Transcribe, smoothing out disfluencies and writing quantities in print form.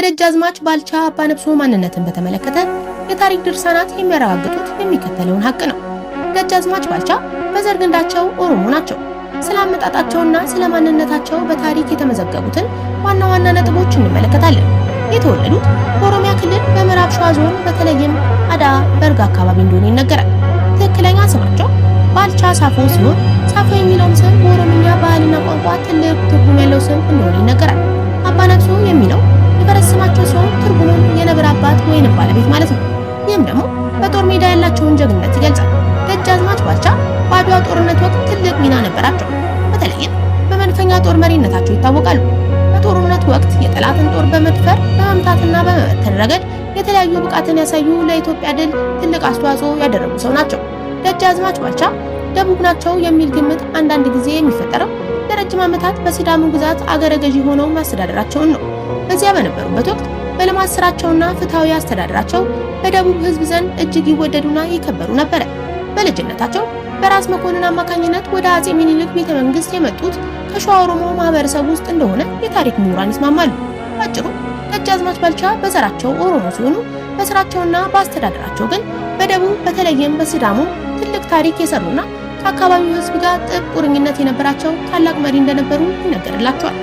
የደጃዝማች ባልቻ አባነፍሶ ማንነትን በተመለከተ የታሪክ ድርሳናት የሚያረጋግጡት የሚከተለውን ሀቅ ነው። ደጃዝማች ባልቻ በዘር ግንዳቸው ኦሮሞ ናቸው። ስለ አመጣጣቸውና ስለ ማንነታቸው በታሪክ የተመዘገቡትን ዋና ዋና ነጥቦች እንመለከታለን። የተወለዱት በኦሮሚያ ክልል በምዕራብ ሸዋ ዞን በተለይም አዳ በርጋ አካባቢ እንደሆነ ይነገራል። ትክክለኛ ስማቸው ባልቻ ሳፎ ሲሆን ሳፎ የሚለውም ስም በኦሮምኛ ባህልና ቋንቋ ትልቅ ትርጉም ያለው ስም እንደሆነ ይነገራል። አባነፍሶ የሚለው የፈረስ ስማቸው ሲሆን ትርጉሙም የነብር አባት ወይንም ባለቤት ማለት ነው። ይህም ደግሞ በጦር ሜዳ ያላቸውን ጀግንነት ይገልጻል። ደጃዝማች ባልቻ በአድዋ ጦርነት ወቅት ትልቅ ሚና ነበራቸው። በተለይም በመድፈኛ ጦር መሪነታቸው ይታወቃሉ። በጦርነት ወቅት የጠላትን ጦር በመድፈር በመምታትና በመበተን ረገድ የተለያዩ ብቃትን ያሳዩ ለኢትዮጵያ ድል ትልቅ አስተዋጽኦ ያደረጉ ሰው ናቸው። ደጃዝማች ባልቻ ደቡብ ናቸው የሚል ግምት አንዳንድ ጊዜ የሚፈጠረው ለረጅም ዓመታት በሲዳሙ ግዛት አገረ ገዢ ሆነው ማስተዳደራቸውን ነው። በዚያ በነበሩበት ወቅት በልማት ስራቸውና ፍትሃዊ አስተዳደራቸው በደቡብ ሕዝብ ዘንድ እጅግ ይወደዱና ይከበሩ ነበር። በልጅነታቸው በራስ መኮንን አማካኝነት ወደ አጼ ሚኒልክ ቤተመንግስት የመጡት ከሸዋ ኦሮሞ ማህበረሰብ ውስጥ እንደሆነ የታሪክ ምሁራን ይስማማሉ። ባጭሩ ደጃዝማች ባልቻ በዘራቸው ኦሮሞ ሲሆኑ በስራቸውና በአስተዳደራቸው ግን በደቡብ በተለይም በሲዳሙ ትልቅ ታሪክ የሰሩና ከአካባቢው ሕዝብ ጋር ጥብቅ ቁርኝነት የነበራቸው ታላቅ መሪ እንደነበሩ ይነገርላቸዋል።